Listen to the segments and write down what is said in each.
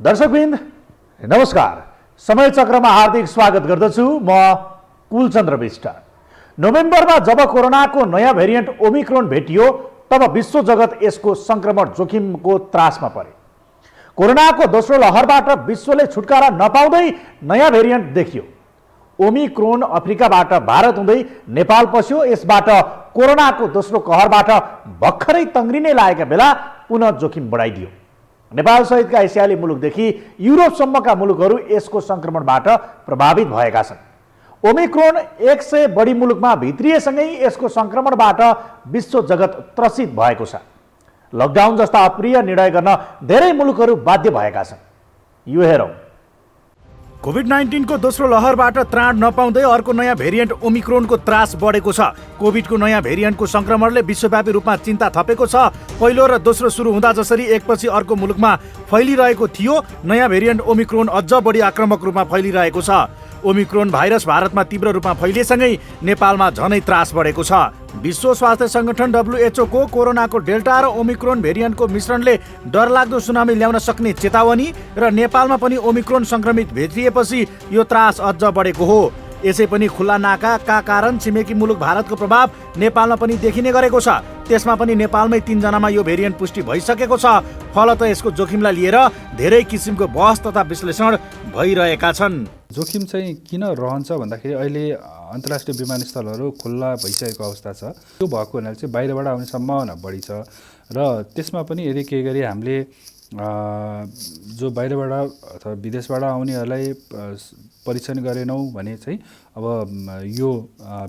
दर्शकवृन्द नमस्कार। समय चक्रमा हार्दिक स्वागत गर्दछु। म कुलचन्द्र विष्ट। नोभेम्बरमा जब कोरोनाको नयाँ भेरिएन्ट ओमिक्रोन भेटियो तब विश्व जगत यसको संक्रमण जोखिमको त्रासमा परे। कोरोनाको दोस्रो लहरबाट विश्वले छुटकारा नपाउँदै नयाँ भेरिएन्ट देखियो। ओमिक्रोन अफ्रिकाबाट भारत हुँदै नेपाल पस्यो। यसबाट कोरोनाको दोस्रो कहरबाट भर्खरै तङ्ग्रिनै लागेका बेला पुनः जोखिम बढाइदियो। नेपाल सहितका एसियाली मुलुकदेखि युरोपसम्मका मुलुकहरू यसको संक्रमणबाट प्रभावित भएका छन्। ओमिक्रोन 100 बढी मुलुकमा भित्रिएसँगै यसको संक्रमणबाट विश्व जगत त्रसित भएको छ। लकडाउन जस्ता अप्रिय निर्णय गर्न धेरै मुलुकहरू बाध्य भएका छन्। यो हेरौँ। कोभिड-19 को दोस्रो लहरबाट त्राण नपाउँदै अर्को नयाँ भेरिएन्ट ओमिक्रोनको त्रास बढेको छ। कोभिडको नयाँ भेरिएन्टको संक्रमणले विश्वव्यापी रूपमा चिन्ता थपेको छ। पहिलो र दोस्रो सुरु हुँदा जसरी एकपछि अर्को मुलुकमा फैलिरहेको थियो, नयाँ भेरिएन्ट ओमिक्रोन अझ बढी आक्रामक रूपमा फैलिरहेको छ। ओमिक्रोन भाइरस भारतमा तीव्र रूपमा फैलिएसँगै नेपालमा झनै त्रास बढेको छ। विश्व स्वास्थ्य संगठन WHO को कोरोनाको डेल्टा र ओमिक्रोन भेरिएन्टको मिश्रणले डरलाग्दो सुनामी ल्याउन सक्ने चेतावनी र नेपालमा पनि ओमिक्रोन संक्रमित भेटिएपछि यो त्रास अझ बढेको हो। यसै पनि खुल्ला नाकाका कारण छिमेकी मुलुक भारतको प्रभाव नेपालमा पनि देखिने गरेको छ। त्यसमा पनि नेपालमै 3 जनामा यो भेरिएन्ट पुष्टि भइसकेको छ। फलत यसको जोखिमलाई लिएर धेरै किसिमको बहस तथा विश्लेषण भइरहेका छन्। जोखिम चाहिँ किन रहन्छ भन्दाखेरि अहिले अन्तर्राष्ट्रिय विमानस्थलहरू खुल्ला भइसकेको अवस्था छ। त्यो भएको हुनाले चाहिँ बाहिरबाट आउने सम्भावना बढी छ र त्यसमा पनि यदि केही गरी हामीले जो बाहिरबाट अथवा विदेशबाट आउनेहरूलाई परीक्षण गरेनौँ भने चाहिँ अब यो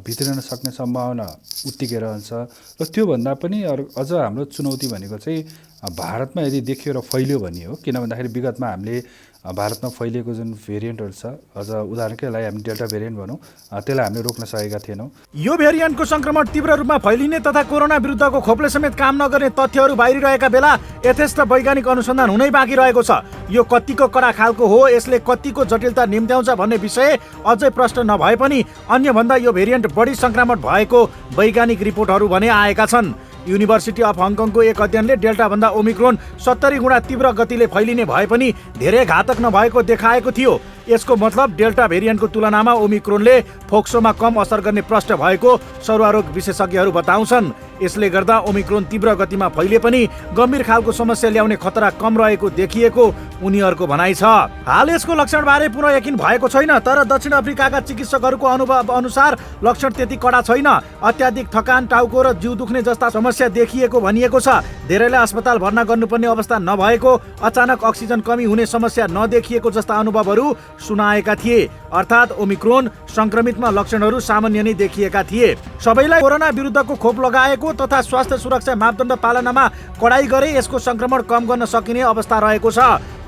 भित्रिन सक्ने सम्भावना उत्तिकै रहन्छ। र त्योभन्दा पनि अझ हाम्रो चुनौती भनेको चाहिँ भारतमा यदि देखियो र फैलियो भन्ने हो। किन भन्दाखेरि विगतमा हामीले भारतमा फैलिएको जुन भेरिएन्टहरू छ, अझ उदाहरणकै लागि हामी डेल्टा भेरिएन्ट भनौँ, त्यसलाई हामीले रोक्न सकेका थिएनौँ। यो भेरिएन्टको संक्रमण तीव्र रूपमा फैलिने तथा कोरोना विरुद्धको खोपले समेत काम नगर्ने तथ्यहरू बाहिरिरहेका बेला यथेष्ट वैज्ञानिक अनुसन्धान हुनै बाँकी रहेको छ। यो कतिको कडा खालको हो, यसले कतिको जटिलता निम्त्याउँछ भन्ने विषय अझै प्रश्न नभए पनि अन्यभन्दा यो भेरिएन्ट बढी संक्रमण भएको वैज्ञानिक रिपोर्टहरू भने आएका छन्। युनिभर्सिटी अफ हङकङको एक अध्ययनले डेल्टाभन्दा ओमिक्रोन 70 गुणा तीव्र गतिले फैलिने भए पनि धेरै घातक नभएको देखाएको थियो। यसको मतलब डेल्टा भेरिएन्टको तुलनामा ओमिक्रोनले फोक्सोमा कम असर गर्ने प्रश्न भएको सर्वरोग विशेषज्ञहरू बताउँछन्। यसले गर्दा ओमिक्रोन तीव्र गतिमा फैले पनि गम्भीर खालको समस्या ल्याउने खतरा कम रहेको देखिएको उनीहरूको भनाइ छ। हाल यसको लक्षणबारे पुनः यकिन भएको छैन, तर दक्षिण अफ्रिकाका चिकित्सकहरूको अनुभव अनुसार लक्षण त्यति कडा छैन। अत्याधिक थकान, टाउको र जिउ दुख्ने जस्ता समस्या देखिएको भनिएको छ। धेरैलाई अस्पताल भर्ना गर्नुपर्ने अवस्था नभएको, अचानक अक्सिजन कमी हुने समस्या नदेखिएको जस्ता अनुभवहरू सुनाएका थिए। अर्थात् ओमिक्रोन संक्रमितमा लक्षणहरू सामान्य नै देखिएका थिए। सबैलाई कोरोना विरुद्धको खोप लगाएको तथा स्वास्थ्य सुरक्षा मापदण्ड पालनामा कडाई गरे यसको संक्रमण कम गर्न सकिने अवस्था रहेको छ।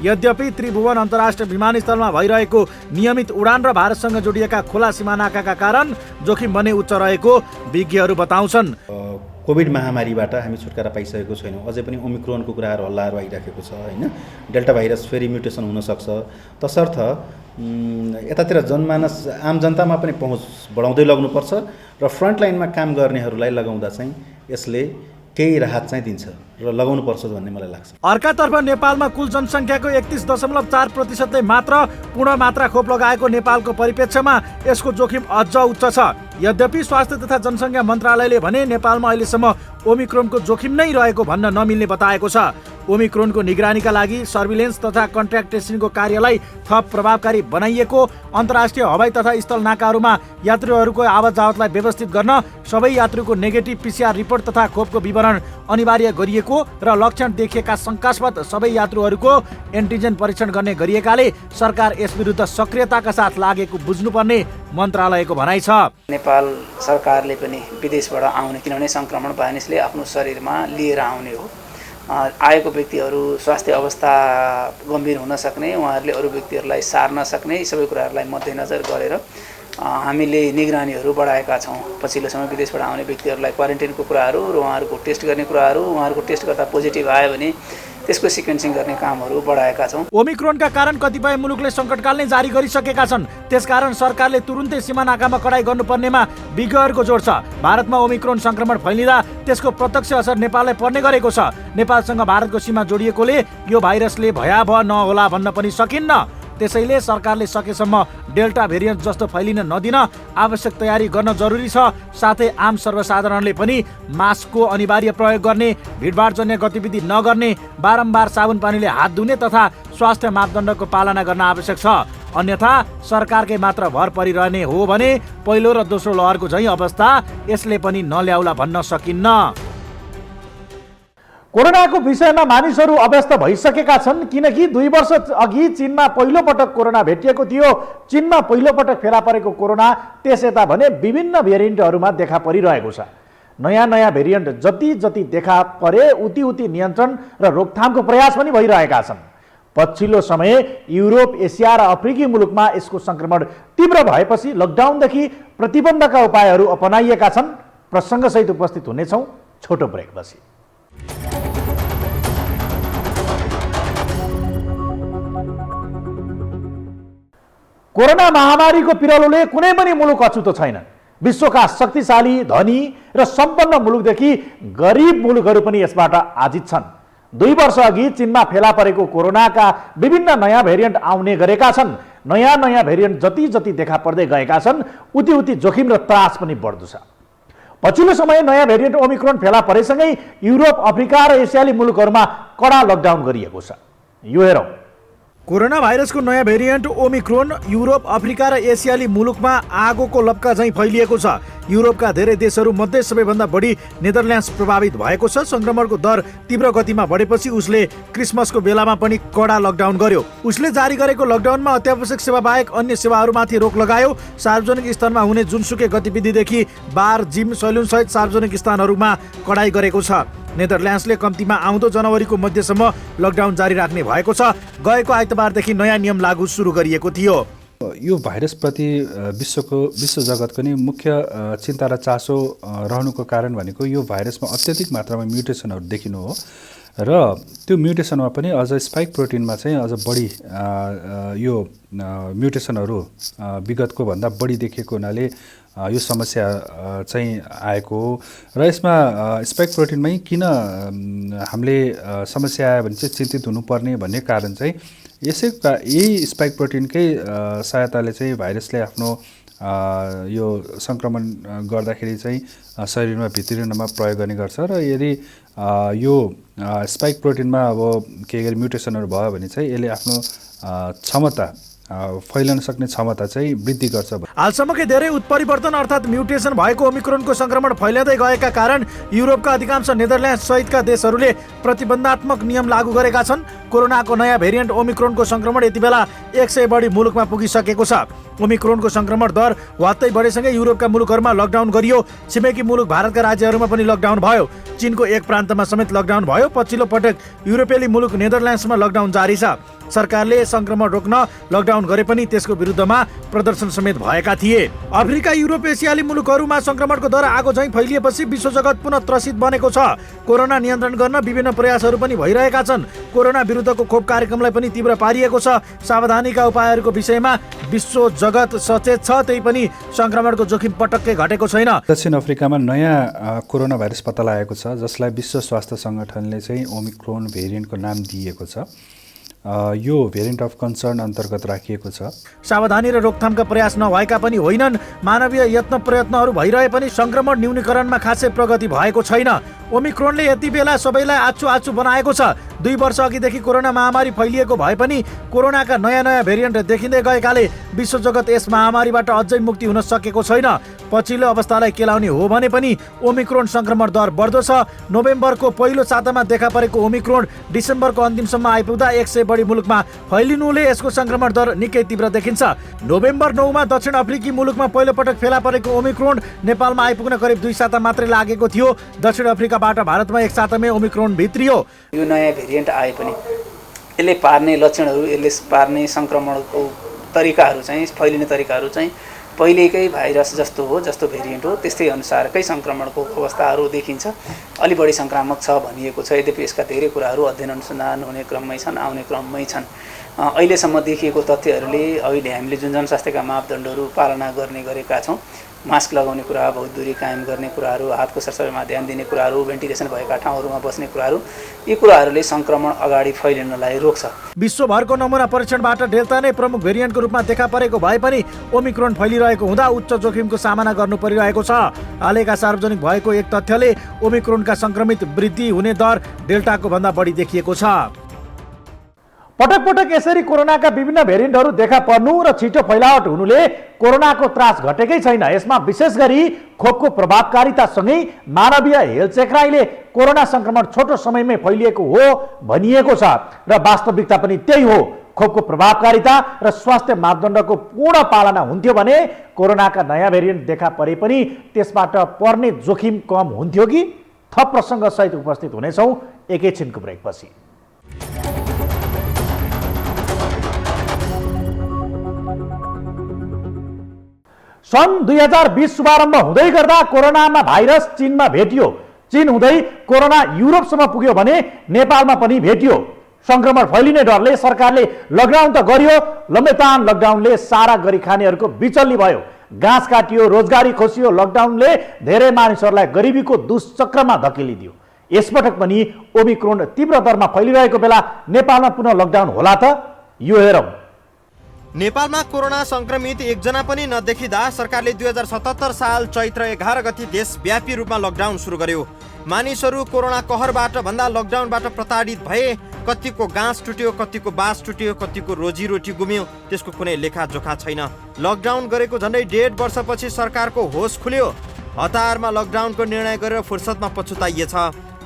यद्यपि त्रिभुवन अन्तर्राष्ट्रिय विमानस्थलमा भइरहेको नियमित उडान र भारतसँग जोडिएका खुला सीमानाकाका कारण जोखिम भने उच्च रहेको विज्ञहरू बताउँछन्। कोभिड महामारीबाट हामी छुटकारा पाइसकेको छैनौँ। अझै पनि ओमिक्रोनको कुराहरू हल्लाहरू आइराखेको छ होइन। डेल्टा भाइरस फेरि म्युटेसन हुनसक्छ। तसर्थ यतातिर जनमानस आम जनतामा पनि पहुँच बढाउँदै लग्नुपर्छ र फ्रन्टलाइनमा काम गर्नेहरूलाई लगाउँदा चाहिँ यसले केही राहत चाहिँ दिन्छ र लगाउनुपर्छ भन्ने मलाई लाग्छ। अर्कातर्फ नेपालमा कुल जनसङ्ख्याको 31.4%ले मात्र पूर्ण मात्रा खोप लगाएको नेपालको परिप्रेक्ष्यमा यसको जोखिम अझ उच्च छ। यद्यपि स्वास्थ्य तथा जनसङ्ख्या मन्त्रालयले भने नेपालमा अहिलेसम्म ओमिक्रोनको जोखिम नै रहेको भन्न नमिल्ने बताएको छ। ओमिक्रोनको निगरानीका लागि सर्भिलेन्स तथा कन्ट्याक्ट ट्रेसिङको कार्यलाई थप प्रभावकारी बनाइएको, अन्तर्राष्ट्रिय हवाई तथा स्थल नाकाहरूमा यात्रुहरूको आवत जावतलाई व्यवस्थित गर्न सबै यात्रुको नेगेटिभ PCR रिपोर्ट तथा खोपको विवरण अनिवार्य गरिएको र लक्षण देखिएका शङ्कास्पद सबै यात्रुहरूको एन्टिजेन परीक्षण गर्ने गरिएकाले सरकार यस विरुद्ध सक्रियताका साथ लागेको बुझ्नुपर्ने मन्त्रालयको भनाइ छ। नेपाल सरकारले पनि विदेशबाट आउने, किनभने संक्रमण भाइरसले आफ्नो शरीरमा लिएर आउने हो। आएको व्यक्तिहरू स्वास्थ्य अवस्था गम्भीर हुन सक्ने, उहाँहरूले अरू व्यक्तिहरूलाई सार्न सक्ने, यी सबै कुराहरूलाई मध्यनजर गरेर हामीले निगरानीहरू बढाएका छौँ। पछिल्लो समय विदेशबाट आउने व्यक्तिहरूलाई क्वारेन्टाइनको कुराहरू र उहाँहरूको टेस्ट गर्ने कुराहरू, उहाँहरूको टेस्ट गर्दा पोजिटिभ आयो भने त्यसको सिक्वेन्सिङ गर्ने कामहरू बढाएका छौँ। ओमिक्रोनका कारण कतिपय मुलुकले सङ्कटकाल नै जारी गरिसकेका छन्। त्यसकारण सरकारले तुरुन्तै सीमा नाकामा कडाई गर्नुपर्नेमा विज्ञहरूको जोड छ। भारतमा ओमिक्रोन सङ्क्रमण फैलिँदा त्यसको प्रत्यक्ष असर नेपाललाई पर्ने गरेको छ। नेपालसँग भारतको सीमा जोडिएकोले यो भाइरसले भयावह नहोला भन्न पनि सकिन्न। त्यसैले सरकारले सकेसम्म डेल्टा भेरिएन्ट जस्तो फैलिन नदिन आवश्यक तयारी गर्न जरुरी छ। साथै आम सर्वसाधारणले पनि मास्कको अनिवार्य प्रयोग गर्ने, भिडभाडजन्य गतिविधि नगर्ने, बारम्बार साबुन पानीले हात धुने तथा स्वास्थ्य मापदण्डको पालना गर्न आवश्यक छ। अन्यथा सरकारकै मात्र भर परिरहने हो भने पहिलो र दोस्रो लहरको झैँ अवस्था यसले पनि नल्याउला भन्न सकिन्न। कोरोनाको विषयमा मानिसहरू अभ्यस्त भइसकेका छन्, किनकि 2 वर्ष अघि चीनमा पहिलोपटक कोरोना भेटिएको थियो। चीनमा पहिलोपटक फेला परेको कोरोना त्यस यता भने विभिन्न भेरिएन्टहरूमा देखा परिरहेको छ। नयाँ नयाँ भेरिएन्ट जति जति देखा परे उति उति नियन्त्रण र रोकथामको प्रयास पनि भइरहेका छन्। पछिल्लो समय युरोप, एसिया र अफ्रिकी मुलुकमा यसको सङ्क्रमण तीव्र भएपछि लकडाउनदेखि प्रतिबन्धका उपायहरू अपनाइएका छन्। प्रसङ्गसहित उपस्थित हुनेछौँ छोटो ब्रेकपछि। कोरोना महामारीको पिरलोले कुनै पनि मुलुक अछुतो छैन। विश्वका शक्तिशाली, धनी र सम्पन्न मुलुकदेखि गरिब मुलुकहरू पनि यसबाट आजित छन्। 2 वर्ष अघि चीनमा फेला परेको कोरोनाका विभिन्न नयाँ भेरिएन्ट आउने गरेका छन्। नयाँ नयाँ भेरिएन्ट जति जति देखा पर्दै गएका छन् उति उति जोखिम र त्रास पनि बढ्दो छ। पछिल्लो समय नयाँ भेरिएन्ट ओमिक्रोन फेला परेसँगै युरोप, अफ्रिका र एसियाली मुलुकहरूमा कडा लकडाउन गरिएको छ। यो हेरौँ। कोरोना भाइरसको नयाँ भेरिएन्ट ओमिक्रोन युरोप, अफ्रिका र एसियाली मुलुकमा आगोको लपका झैँ फैलिएको छ। युरोपका धेरै देशहरू मध्ये सबैभन्दा बढी नेदरल्यान्ड्स प्रभावित भएको छ। सङ्क्रमणको दर तीव्र गतिमा बढेपछि उसले क्रिसमसको बेलामा पनि कडा लकडाउन गर्यो। उसले जारी गरेको लकडाउनमा अत्यावश्यक सेवा बाहेक अन्य सेवाहरूमाथि रोक लगायो। सार्वजनिक स्थानमा हुने जुनसुकै गतिविधिदेखि बार, जिम, सैलुन सहित सार्वजनिक स्थानहरूमा कडाई गरेको छ। नेदरल्यान्ड्सले कम्तीमा आउँदो जनवरीको मध्यसम्म लकडाउन जारी राख्ने भएको छ। गएको आइतबारदेखि नयाँ नियम लागू सुरु गरिएको थियो। यो भाइरसप्रति विश्व जगतको नै मुख्य चिन्ता र चासो रहनुको कारण भनेको यो भाइरसमा अत्यधिक मात्रामा म्युटेसनहरू देखिनु हो र त्यो म्युटेसनमा पनि अझ स्पाइक प्रोटिनमा चाहिँ अझ बढी यो म्युटेसनहरू विगतको भन्दा बढी देखिएको हुनाले यो समस्या चाहिँ आएको हो। र यसमा स्पाइक प्रोटिनमै किन हामीले समस्या आयो भने चाहिँ चिन्तित हुनुपर्ने भन्ने कारण चाहिँ यही स्पाइक प्रोटिनकै सहायताले चाहिँ भाइरसले आफ्नो यो सङ्क्रमण गर्दाखेरि चाहिँ शरीरमा भित्रिनमा प्रयोग गर्ने गर्छ र यदि यो स्पाइक प्रोटिनमा अब केही गरी म्युटेसनहरू भयो भने चाहिँ यसले आफ्नो क्षमता फैलन सक्ने क्षमता चाहिँ वृद्धि गर्छ। हालसम्मकै धेरै उत्परिवर्तन अर्थात् म्युटेसन भएको ओमिक्रोनको सङ्क्रमण फैलिँदै गएका कारण युरोपका अधिकांश नेदरल्यान्ड सहितका देशहरूले प्रतिबन्धात्मक नियम लागू गरेका छन्। कोरोनाको नयाँ भेरिएन्ट ओमिक्रोनको सङ्क्रमण यति बेला 100 बढी मुलुकमा पुगिसकेको छ। ओमिक्रोनको सङ्क्रमण दर वात्तै बढेसँगै युरोपका मुलुकहरूमा लकडाउन गरियो। छिमेकी मुलुक भारतका राज्यहरूमा पनि लकडाउन भयो। चीनको एक प्रान्तमा समेत लकडाउन भयो। पछिल्लो पटक युरोपेली मुलुक नेदरल्यान्ड्समा लकडाउन जारी छ। सरकारले सङ्क्रमण रोक्न लकडाउन गरे पनि त्यसको विरुद्धमा प्रदर्शन समेत भएका थिए। अफ्रिका, युरोप, एसियाली मुलुकहरूमा सङ्क्रमणको दर आगो झैँ फैलिएपछि विश्व जगत पुनः त्रसित बनेको छ। कोरोना नियन्त्रण गर्न विभिन्न प्रयासहरू पनि भइरहेका छन्। कोरोना विरुद्धको खोप कार्यक्रमलाई पनि तीव्र पारिएको छ। सावधानीका उपायहरूको विषयमा विश्व जगत सचेत छ, त्यही पनि सङ्क्रमणको जोखिम पटक्कै घटेको छैन। दक्षिण अफ्रिकामा नयाँ कोरोना भाइरस पत्ता लागेको छ जसलाई विश्व स्वास्थ्य सङ्गठनले चाहिँ ओमिक्रोन भेरिएन्टको नाम दिएको छ। यो भेरिएन्ट अफ कन्सर्न अन्तर्गत राखिएको छ। सावधानी र रोकथामका प्रयास नभएका पनि होइनन्। मानवीय प्रयत्नहरू भइरहे पनि सङ्क्रमण न्यूनीकरणमा खासै प्रगति भएको छैन। ओमिक्रोनले यति बेला सबैलाई आछु बनाएको छ। 2 वर्ष अघिदेखि कोरोना महामारी फैलिएको भए पनि कोरोनाका नयाँ नयाँ भेरिएन्ट देखिँदै गएकाले विश्व जगत यस महामारीबाट अझै मुक्ति हुन सकेको छैन। पछिल्लो अवस्थालाई केलाउने हो भने पनि ओमिक्रोन सङ्क्रमण दर बढ्दो छ। नोभेम्बरको पहिलो सातामा देखा परेको ओमिक्रोन डिसेम्बरको अन्तिमसम्म आइपुग्दा 100 बढी मुलुकमा फैलिनुले यसको सङ्क्रमण दर निकै तीव्र देखिन्छ। नोभेम्बर 9 मा दक्षिण अफ्रिकी मुलुकमा पहिलोपटक फेला परेको ओमिक्रोन नेपालमा आइपुग्न करिब 2 साता मात्रै लागेको थियो। दक्षिण अफ्रिकाबाट भारतमा 1 सातामै ओमिक्रोन भित्रियो। यो नयाँ भेरिएन्ट आए पनि यसले पार्ने लक्षणहरू, यसले पार्ने सङ्क्रमणको तरिकाहरू चाहिँ, फैलिने तरिकाहरू चाहिँ पहिलेकै भाइरस जस्तो हो, जस्तो भेरिएन्ट हो त्यस्तै अनुसारकै सङ्क्रमणको अवस्थाहरू देखिन्छ। अलि बढी सङ्क्रामक छ भनिएको छ, यद्यपि यसका धेरै कुराहरू अध्ययन अनुसन्धान हुने क्रममै छन्, आउने क्रममै छन्। अहिलेसम्म देखिएको तथ्यहरूले अहिले हामीले जुन जनस्वास्थ्यका मापदण्डहरू पालना गर्ने गरेका छौँ, मास्क लगाउने कुरा, बहुत दूरी कायम गर्ने कुराहरू, हातको सरसफाइमा ध्यान दिने कुराहरू, भेन्टिलेसन भएका ठाउँहरूमा बस्ने कुराहरू, यी कुराहरूले सङ्क्रमण अगाडि फैलिनलाई रोक्छ। विश्वभरको नमुना परीक्षणबाट डेल्टा नै प्रमुख भेरिएन्टको रूपमा देखा परेको भए पनि ओमिक्रोन फैलिरहेको हुँदा उच्च जोखिमको सामना गर्नु परिरहेको छ। हालैका सार्वजनिक भएको एक तथ्यले ओमिक्रोनका सङ्क्रमित वृद्धि हुने दर डेल्टाको भन्दा बढी देखिएको छ। पटक पटक यसरी कोरोनाका विभिन्न भेरिएन्टहरू देखा पर्नु र छिटो फैलावट हुनुले कोरोनाको त्रास घटेकै छैन। यसमा विशेष गरी खोपको प्रभावकारितासँगै मानवीय हेलचेक्राइले कोरोना सङ्क्रमण छोटो समयमै फैलिएको हो भनिएको छ र वास्तविकता पनि त्यही हो। खोपको प्रभावकारिता र स्वास्थ्य मापदण्डको पूर्ण पालना हुन्थ्यो भने कोरोनाका नयाँ भेरिएन्ट देखा परे पनि त्यसबाट पर्ने जोखिम कम हुन्थ्यो कि? थप प्रसङ्गसहित उपस्थित हुनेछौँ एकैछिनको ब्रेकपछि। सन् 2020 शुभारम्भ हुँदै गर्दा कोरोनामा भाइरस चीनमा भेटियो। चीन हुँदै कोरोना युरोपसम्म पुग्यो भने नेपालमा पनि भेटियो। सङ्क्रमण फैलिने डरले सरकारले लकडाउन त गर्यो, लम्बेतान लकडाउनले सारा गरिखानेहरूको बिचल्ली भयो। घाँस काटियो, रोजगारी खोसियो। लकडाउनले धेरै मानिसहरूलाई गरिबीको दुश्चक्रमा धकेलिदियो। यसपटक पनि ओमिक्रोन तीव्र दरमा फैलिरहेको बेला नेपालमा पुनः लकडाउन होला त? यो हेरौँ। नेपालमा कोरोना संक्रमित एकजना पनि नदेखिँदा सरकारले 2077 साल चैत्र 11 गते देशव्यापी रूपमा लकडाउन सुरु गर्यो। मानिसहरू कोरोना कहरबाट भन्दा लकडाउनबाट प्रताडित भए। कतिको गाँस टुट्यो, कतिको बास टुट्यो, कतिको रोजीरोटी गुम्यो, त्यसको कुनै लेखाजोखा छैन। लकडाउन गरेको झन्डै 1.5 वर्षपछि सरकारको होस खुल्यो। हतारमा लकडाउनको निर्णय गरेर फुर्सदमा पछुताइएछ।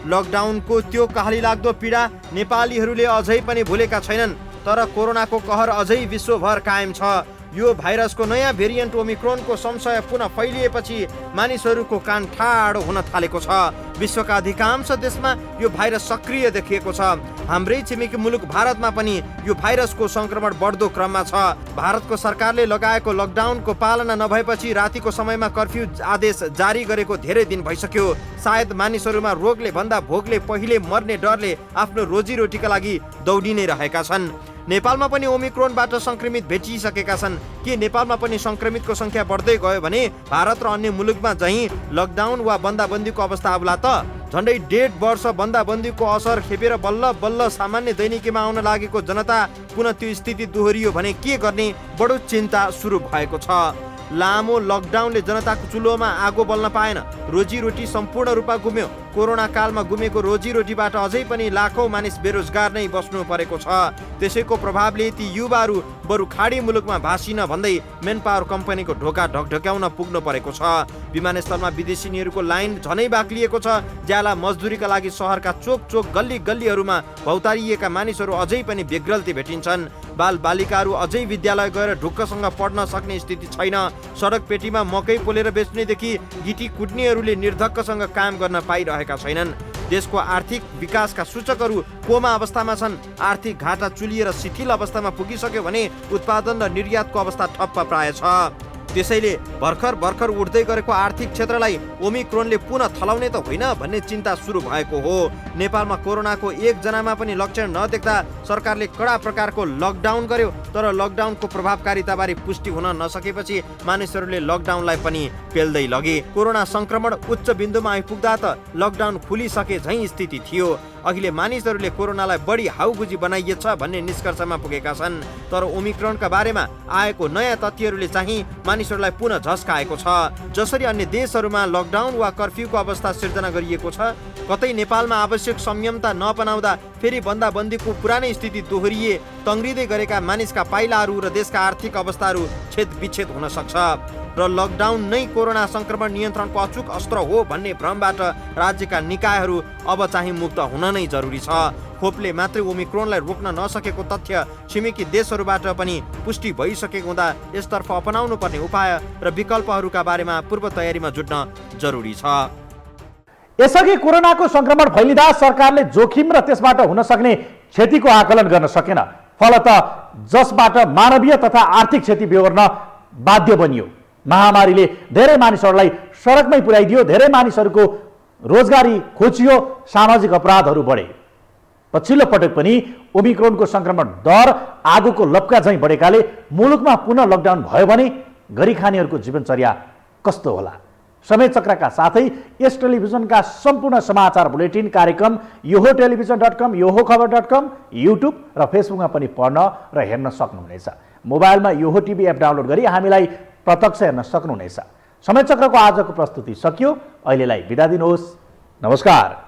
लकडाउनको त्यो कहाली लाग्दो पीडा नेपालीहरूले अझै पनि भुलेका छैनन्। तर कोरोनाको कहर अझै विश्वभर कायम छ। यो भाइरसको नयाँ भेरिएन्ट ओमिक्रोनको संशय पुनः फैलिएपछि मानिसहरूको कान ठाडो हुन थालेको छ। विश्वका अधिकांश देशमा यो भाइरस सक्रिय देखिएको छ। हाम्रै छिमेकी मुलुक भारतमा पनि यो भाइरसको संक्रमण बढ्दो क्रममा छ। भारतको सरकारले लगाएको लकडाउनको पालना नभएपछि रातिको समयमा कर्फ्यू आदेश जारी गरेको धेरै दिन भइसक्यो। सायद मानिसहरूमा रोगले भन्दा भोकले पहिले मर्ने डरले आफ्नो रोजीरोटीका लागि दौडी नै रहेका छन्। नेपालमा पनि ओमिक्रोनबाट संक्रमित भेटिसकेका छन्। के नेपालमा पनि संक्रमितको संख्या बढ्दै गयो भने भारत र अन्य मुलुकमा चाहिँ लकडाउन वा बन्दाबन्दीको अवस्था आउला त? झन्डै 1.5 वर्ष बन्दाबन्दीको असर खेपेर बल्ल बल्ल सामान्य दैनिकीमा आउन लागेको जनता पुनः त्यो स्थिति दोहोरियो भने के गर्ने बडो चिन्ता सुरु भएको छ। लामो लकडाउनले जनताको चुलोमा आगो बल्न पाएन। रोजीरोटी सम्पूर्ण रूपमा गुम्यो। कोरोना कालमा गुमेको रोजीरोटीबाट अझै पनि लाखौं मानिस बेरोजगार नै बस्नु परेको छ। त्यसैको प्रभावले ती युवाहरू बरु खाडी मुलुकमा भासिन भन्दै मेन पावर कम्पनीको ढोका ढकढक्याउन पुग्नु परेको छ। विमानस्थलमा विदेशीहरूको लाइन झनै बाक्लिएको छ। ज्याला मजदुरीका लागि शहरका चोक चोक गल्ली गल्लीहरूमा भौतारिएका मानिसहरू अझै पनि बेग्रल्ती भेटिन्छन्। बाल बालिकाहरू अझै विद्यालय गएर ढुक्कसँग पढ्न सक्ने स्थिति छैन। सडक पेटीमा मकै पोलेर बेच्नेदेखि गिटी कुट्नेहरूले निर्धक्कसँग काम गर्न पाइरहेका छैनन्। देशको आर्थिक विकासका सूचकहरू कोमा अवस्थामा छन्। आर्थिक घाटा चुलिएर शिथिल अवस्थामा पुगिसक्यो भने उत्पादन र निर्यातको अवस्था ठप्प प्राय छ। त्यसैले भर्खर उठ्दै गरेको आर्थिक क्षेत्रलाई ओमिक्रोनले पुनः थलाउने त होइन भन्ने चिन्ता सुरु भएको हो। नेपालमा कोरोनाको एकजनामा पनि लक्षण नदेख्दा सरकारले कडा प्रकारको लकडाउन गर्यो। तर लकडाउनको प्रभावकारिताबारे पुष्टि हुन नसकेपछि मानिसहरूले लकडाउनलाई पनि पेल्दै लगे। कोरोना संक्रमण उच्च बिन्दुमा आइपुग्दा त लकडाउन खुलिसके झैँ स्थिति थियो। अहिले मानिसहरूले कोरोनालाई बढी हाउगुजी बनाइएछ भन्ने निष्कर्षमा पुगेका छन्। तर ओमिक्रोनका बारेमा आएको नयाँ तथ्यहरूले चाहिँ मानिसहरूलाई पुनः झस्काएको छ। जसरी अन्य देशहरूमा लकडाउन वा कर्फ्यूको अवस्था सिर्जना गरिएको छ, कतै नेपालमा आवश्यक संयमता नअपनाउँदा फेरि बन्दाबन्दीको पुरानै स्थिति दोहोरिए तङ्ग्रिँदै गरेका मानिसका पाइलाहरू र देशका आर्थिक अवस्थाहरू छेदविच्छेद हुन सक्छ। र लकडाउन नै कोरोना संक्रमण नियन्त्रणको अचूक अस्त्र हो भन्ने भ्रमबाट राज्यका निकायहरू अब चाहिँ मुक्त हुन नै जरुरी छ। खोपले मात्रै ओमिक्रोनलाई रोक्न नसकेको तथ्य छिमेकी देशहरूबाट पनि पुष्टि भइसकेको हुँदा यसतर्फ अपनाउनु पर्ने उपाय र विकल्पहरूका बारेमा पूर्व तयारीमा जुट्न जरुरी छ। यसअघि कोरोनाको संक्रमण फैलिँदा सरकारले जोखिम र त्यसबाट हुन सक्ने क्षतिको आकलन गर्न सकेन। फलत जसबाट मानवीय तथा आर्थिक क्षति बेहोर्न बाध्य बनियो। महामारीले धेरै मानिसहरूलाई सडकमै पुर्याइदियो, धेरै मानिसहरूको रोजगारी खोचियो, सामाजिक अपराधहरू बढे। पछिल्लो पटक पनि ओमिक्रोनको संक्रमण दर आगोको लपका झैँ बढेकाले मुलुकमा पुनः लकडाउन भयो भने गरिखानेहरूको जीवनचर्या कस्तो होला? समय चक्रका साथै यस टेलिभिजनका सम्पूर्ण समाचार बुलेटिन कार्यक्रम योहो टेलिभिजन.com, योहो खबर.com, युट्युब र फेसबुकमा पनि पढ्न र हेर्न सक्नुहुनेछ। मोबाइलमा योहो टिभी एप डाउनलोड गरी हामीलाई प्रत्यक्ष हेर्न सक्नुहुनेछ। समय चक्रको आजको प्रस्तुति सकियो। अहिलेलाई बिदा दिनुहोस्। नमस्कार।